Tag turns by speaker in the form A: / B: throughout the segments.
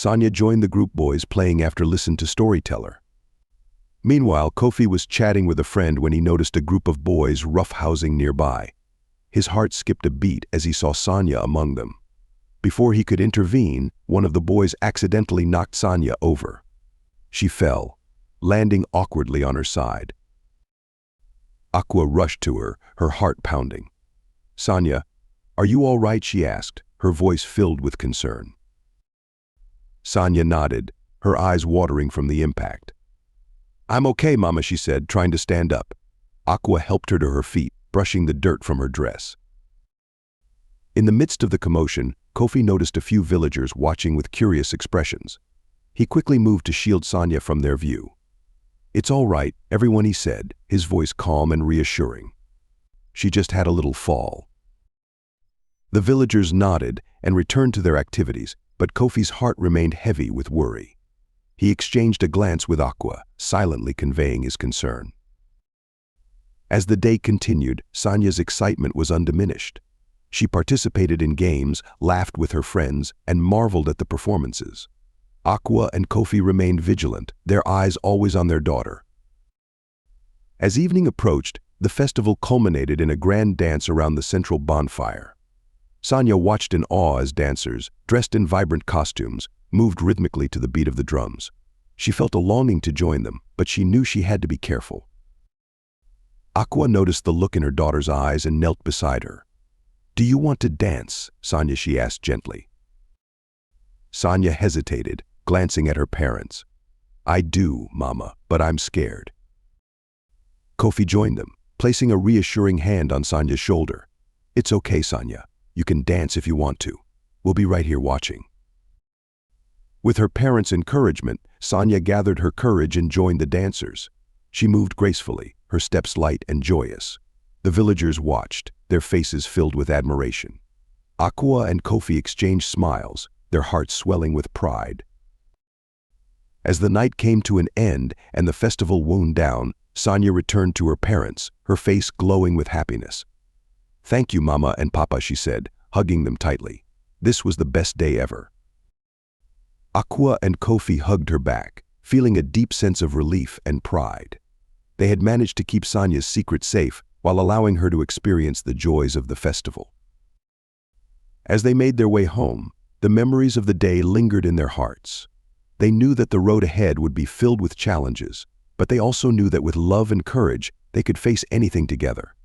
A: Sanya joined the group boys playing after listening to storyteller. Meanwhile, Kofi was chatting with a friend when he noticed a group of boys roughhousing nearby. His heart skipped a beat as he saw Sanya among them. Before he could intervene, one of the boys accidentally knocked Sanya over. She fell, landing awkwardly on her side. Aqua rushed to her, her heart pounding. "Sanya, are you all right?" she asked, her voice filled with concern. Sanya nodded, her eyes watering from the impact. "I'm okay, Mama," she said, trying to stand up. Aqua helped her to her feet, brushing the dirt from her dress. In the midst of the commotion, Kofi noticed a few villagers watching with curious expressions. He quickly moved to shield Sanya from their view. "It's all right, everyone," he said, his voice calm and reassuring. "She just had a little fall." The villagers nodded and returned to their activities, but Kofi's heart remained heavy with worry. He exchanged a glance with Aqua, silently conveying his concern. As the day continued, Sanya's excitement was undiminished. She participated in games, laughed with her friends, and marveled at the performances. Aqua and Kofi remained vigilant, their eyes always on their daughter. As evening approached, the festival culminated in a grand dance around the central bonfire. Sanya watched in awe as dancers, dressed in vibrant costumes, moved rhythmically to the beat of the drums. She felt a longing to join them, but she knew she had to be careful. Aqua noticed the look in her daughter's eyes and knelt beside her. "Do you want to dance, Sanya?" she asked gently. Sanya hesitated, glancing at her parents. "I do, Mama, but I'm scared." Kofi joined them, placing a reassuring hand on Sanya's shoulder. "It's okay, Sanya. You can dance if you want to. We'll be right here watching." With her parents' encouragement, Sanya gathered her courage and joined the dancers. She moved gracefully, her steps light and joyous. The villagers watched, their faces filled with admiration. Aqua and Kofi exchanged smiles, their hearts swelling with pride. As the night came to an end and the festival wound down, Sanya returned to her parents, her face glowing with happiness. "Thank you, Mama and Papa," she said, hugging them tightly. "This was the best day ever." Aqua and Kofi hugged her back, feeling a deep sense of relief and pride. They had managed to keep Sanya's secret safe while allowing her to experience the joys of the festival. As they made their way home, the memories of the day lingered in their hearts. They knew that the road ahead would be filled with challenges, but they also knew that with love and courage, they could face anything together.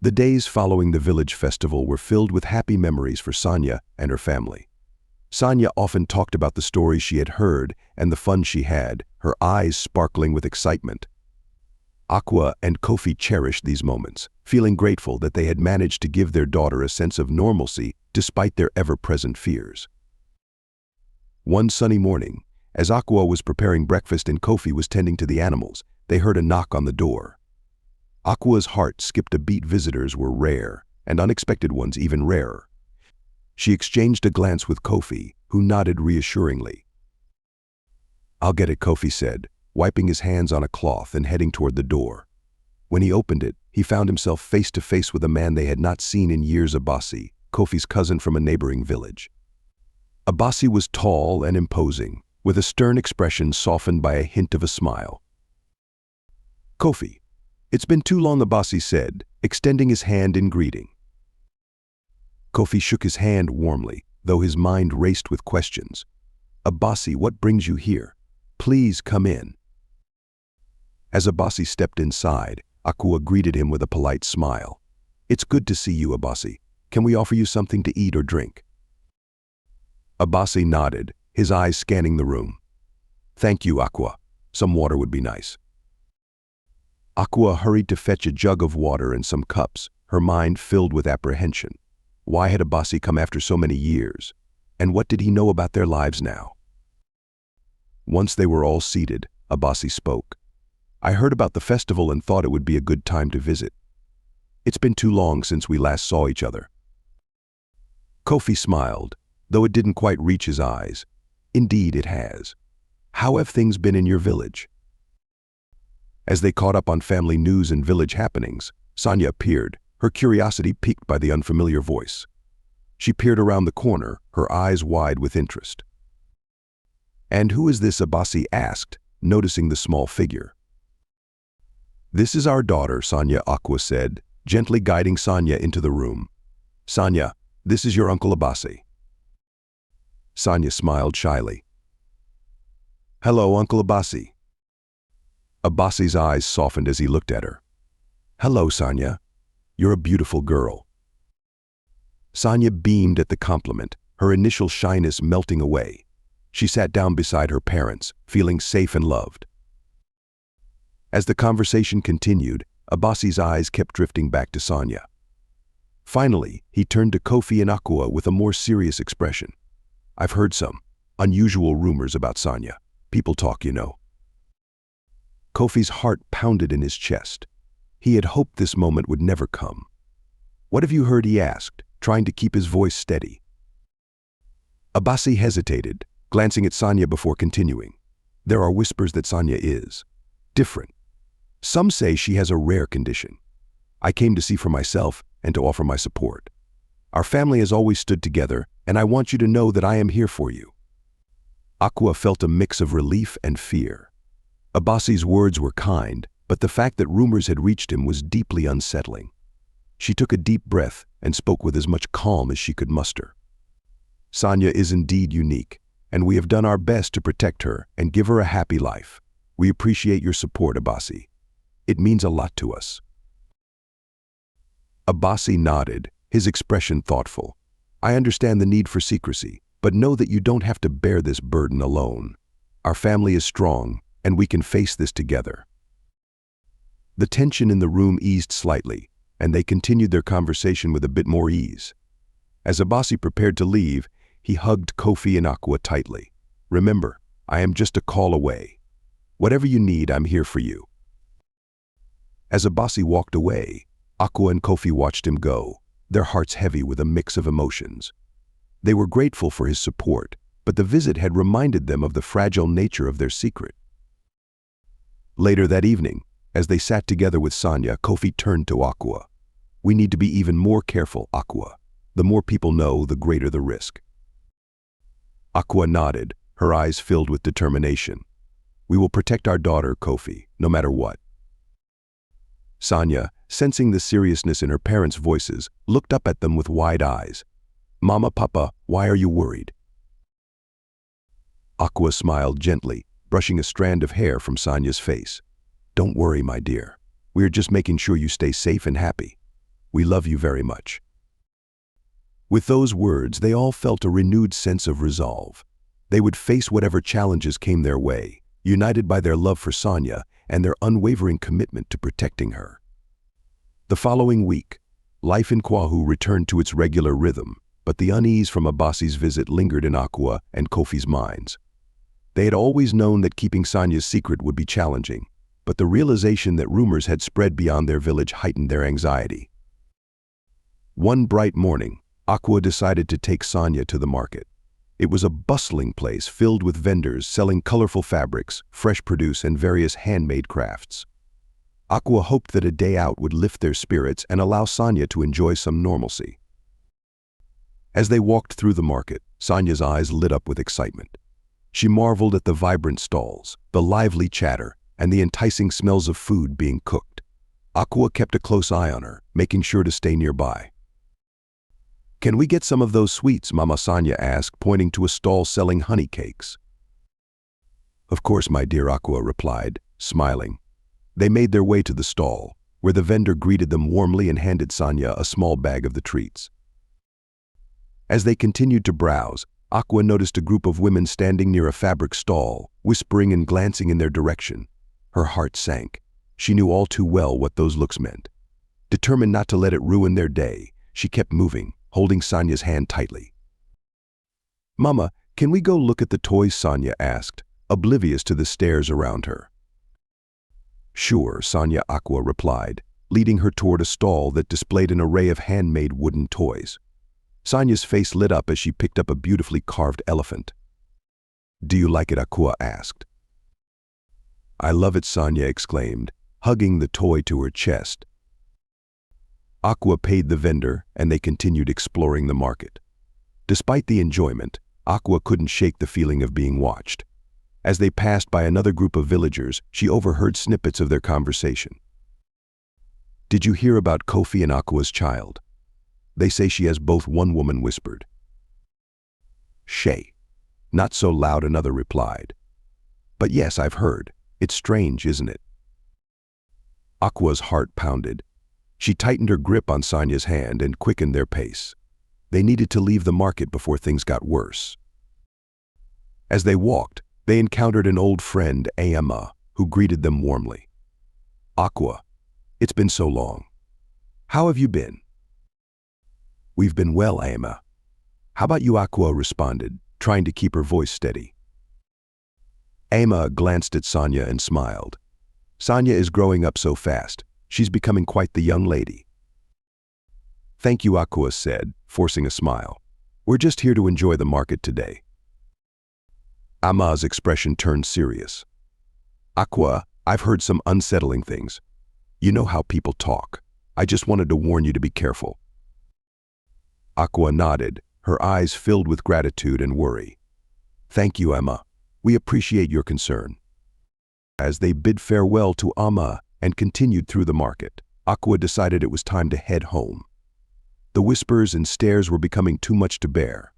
A: The days following the village festival were filled with happy memories for Sanya and her family. Sanya often talked about the stories she had heard and the fun she had, her eyes sparkling with excitement. Aqua and Kofi cherished these moments, feeling grateful that they had managed to give their daughter a sense of normalcy despite their ever-present fears. One sunny morning, as Aqua was preparing breakfast and Kofi was tending to the animals, they heard a knock on the door. Aqua's heart skipped a beat. Visitors were rare, and unexpected ones even rarer. She exchanged a glance with Kofi, who nodded reassuringly. "I'll get it," Kofi said, wiping his hands on a cloth and heading toward the door. When he opened it, he found himself face to face with a man they had not seen in years. Abuzz, Kofi's cousin from a neighboring village. Abuzz was tall and imposing, with a stern expression softened by a hint of a smile. "Kofi, it's been too long," Abuzz said, extending his hand in greeting. Kofi shook his hand warmly, though his mind raced with questions. "Abuzz, what brings you here? Please come in." As Abuzz stepped inside, Aqua greeted him with a polite smile. "It's good to see you, Abuzz. Can we offer you something to eat or drink?" Abuzz nodded, his eyes scanning the room. "Thank you, Aqua. Some water would be nice." Aqua hurried to fetch a jug of water and some cups, her mind filled with apprehension. Why had Abuzz come after so many years? And what did he know about their lives now? Once they were all seated, Abuzz spoke. "I heard about the festival and thought it would be a good time to visit. It's been too long since we last saw each other." Kofi smiled, though it didn't quite reach his eyes. "Indeed it has. How have things been in your village?" As they caught up on family news and village happenings, Sanya appeared, her curiosity piqued by the unfamiliar voice. She peered around the corner, her eyes wide with interest. "And who is this?" Abasi asked, noticing the small figure. "This is our daughter," Sanya, Aqua said, gently guiding Sanya into the room. "Sanya, this is your Uncle Abasi." Sanya smiled shyly. "Hello, Uncle Abasi." Abasi's eyes softened as he looked at her. "Hello, Sanya. You're a beautiful girl." Sanya beamed at the compliment, her initial shyness melting away. She sat down beside her parents, feeling safe and loved. As the conversation continued, Abasi's eyes kept drifting back to Sanya. Finally, he turned to Kofi and Aqua with a more serious expression. "I've heard some unusual rumors about Sanya. People talk, you know." Kofi's heart pounded in his chest. He had hoped this moment would never come. "What have you heard?" he asked, trying to keep his voice steady. Abasi hesitated, glancing at Sanya before continuing. "There are whispers that Sanya is different. Some say she has a rare condition. I came to see for myself and to offer my support. Our family has always stood together, and I want you to know that I am here for you." Aqua felt a mix of relief and fear. Abasi's words were kind, but the fact that rumors had reached him was deeply unsettling. She took a deep breath and spoke with as much calm as she could muster. "Sanya is indeed unique, and we have done our best to protect her and give her a happy life. We appreciate your support, Abasi. It means a lot to us." Abasi nodded, his expression thoughtful. "I understand the need for secrecy, but know that you don't have to bear this burden alone. Our family is strong, and we can face this together." The tension in the room eased slightly, and they continued their conversation with a bit more ease. As Abasi prepared to leave, he hugged Kofi and Aqua tightly. "Remember, I am just a call away. Whatever you need, I'm here for you." As Abasi walked away, Aqua and Kofi watched him go, their hearts heavy with a mix of emotions. They were grateful for his support, but the visit had reminded them of the fragile nature of their secret. Later that evening, as they sat together with Sanya, Kofi turned to Aqua. "We need to be even more careful, Aqua. The more people know, the greater the risk." Aqua nodded, her eyes filled with determination. "We will protect our daughter, Kofi, no matter what." Sanya, sensing the seriousness in her parents' voices, looked up at them with wide eyes. "Mama, Papa, why are you worried?" Aqua smiled gently, brushing a strand of hair from Sanya's face. "Don't worry, my dear. We are just making sure you stay safe and happy. We love you very much." With those words, they all felt a renewed sense of resolve. They would face whatever challenges came their way, united by their love for Sanya and their unwavering commitment to protecting her. The following week, life in Kwahu returned to its regular rhythm, but the unease from Abasi's visit lingered in Aqua and Kofi's minds. They had always known that keeping Sanya's secret would be challenging, but the realization that rumors had spread beyond their village heightened their anxiety. One bright morning, Aqua decided to take Sanya to the market. It was a bustling place filled with vendors selling colorful fabrics, fresh produce, and various handmade crafts. Aqua hoped that a day out would lift their spirits and allow Sanya to enjoy some normalcy. As they walked through the market, Sanya's eyes lit up with excitement. She marveled at the vibrant stalls, the lively chatter, and the enticing smells of food being cooked. Aqua kept a close eye on her, making sure to stay nearby. "Can we get some of those sweets?" Mama Sanya asked, pointing to a stall selling honey cakes. "Of course, my dear," Aqua replied, smiling. They made their way to the stall, where the vendor greeted them warmly and handed Sanya a small bag of the treats. As they continued to browse, Aqua noticed a group of women standing near a fabric stall, whispering and glancing in their direction. Her heart sank. She knew all too well what those looks meant. Determined not to let it ruin their day, she kept moving, holding Sanya's hand tightly. "Mama, can we go look at the toys?" Sanya asked, oblivious to the stares around her. "Sure," Sanya Aqua replied, leading her toward a stall that displayed an array of handmade wooden toys. Sanya's face lit up as she picked up a beautifully carved elephant. "Do you like it?" Aqua asked. "I love it," Sanya exclaimed, hugging the toy to her chest. Aqua paid the vendor, and they continued exploring the market. Despite the enjoyment, Aqua couldn't shake the feeling of being watched. As they passed by another group of villagers, she overheard snippets of their conversation. "Did you hear about Kofi and Aqua's child? They say she has both," one woman whispered. "Shay." "Not so loud," another replied. "But yes, I've heard. It's strange, isn't it?" Aqua's heart pounded. She tightened her grip on Sanya's hand and quickened their pace. They needed to leave the market before things got worse. As they walked, they encountered an old friend, Emma, who greeted them warmly. "Aqua, it's been so long. How have you been?" "We've been well, Emma. How about you?" Aqua responded, trying to keep her voice steady. Emma glanced at Sanya and smiled. "Sanya is growing up so fast. She's becoming quite the young lady." "Thank you," Aqua said, forcing a smile. "We're just here to enjoy the market today." Emma's expression turned serious. "Aqua, I've heard some unsettling things. You know how people talk. I just wanted to warn you to be careful." Aqua nodded, her eyes filled with gratitude and worry. "Thank you, Emma. We appreciate your concern." As they bid farewell to Emma and continued through the market, Aqua decided it was time to head home. The whispers and stares were becoming too much to bear.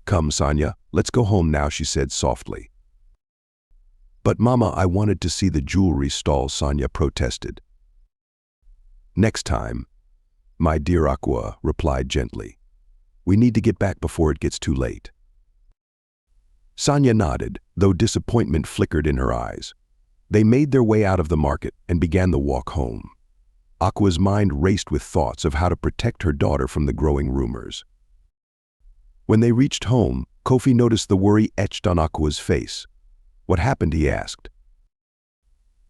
A: "Come, Sanya, let's go home now," she said softly. "But Mama, I wanted to see the jewelry stall," Sanya protested. "Next time," my dear Aqua replied gently. "We need to get back before it gets too late." Sanya nodded, though disappointment flickered in her eyes. They made their way out of the market and began the walk home. Aqua's mind raced with thoughts of how to protect her daughter from the growing rumors. When they reached home, Kofi noticed the worry etched on Aqua's face. "What happened?" he asked.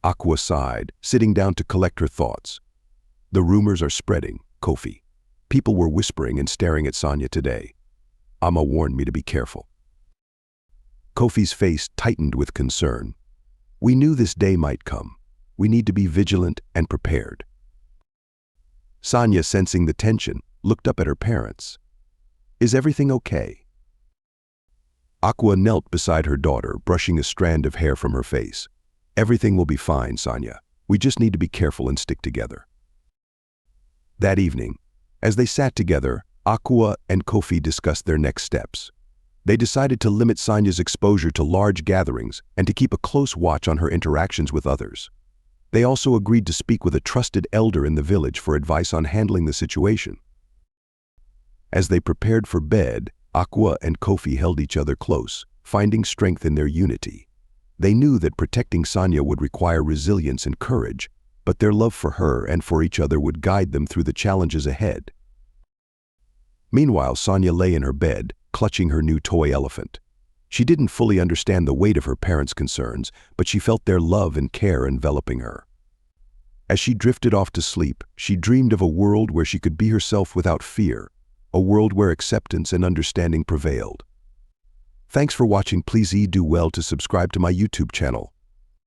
A: Aqua sighed, sitting down to collect her thoughts. "The rumors are spreading, Kofi. People were whispering and staring at Sanya today. Amma warned me to be careful." Kofi's face tightened with concern. "We knew this day might come. We need to be vigilant and prepared." Sanya, sensing the tension, looked up at her parents. "Is everything okay?" Aqua knelt beside her daughter, brushing a strand of hair from her face. "Everything will be fine, Sanya. We just need to be careful and stick together." That evening, as they sat together, Aqua and Kofi discussed their next steps. They decided to limit Sanya's exposure to large gatherings and to keep a close watch on her interactions with others. They also agreed to speak with a trusted elder in the village for advice on handling the situation. As they prepared for bed, Aqua and Kofi held each other close, finding strength in their unity. They knew that protecting Sanya would require resilience and courage, but their love for her and for each other would guide them through the challenges ahead. Meanwhile, Sanya lay in her bed, clutching her new toy elephant. She didn't fully understand the weight of her parents' concerns, but she felt their love and care enveloping her. As she drifted off to sleep, she dreamed of a world where she could be herself without fear, a world where acceptance and understanding prevailed. Thanks for watching. Please do well to subscribe to my YouTube channel.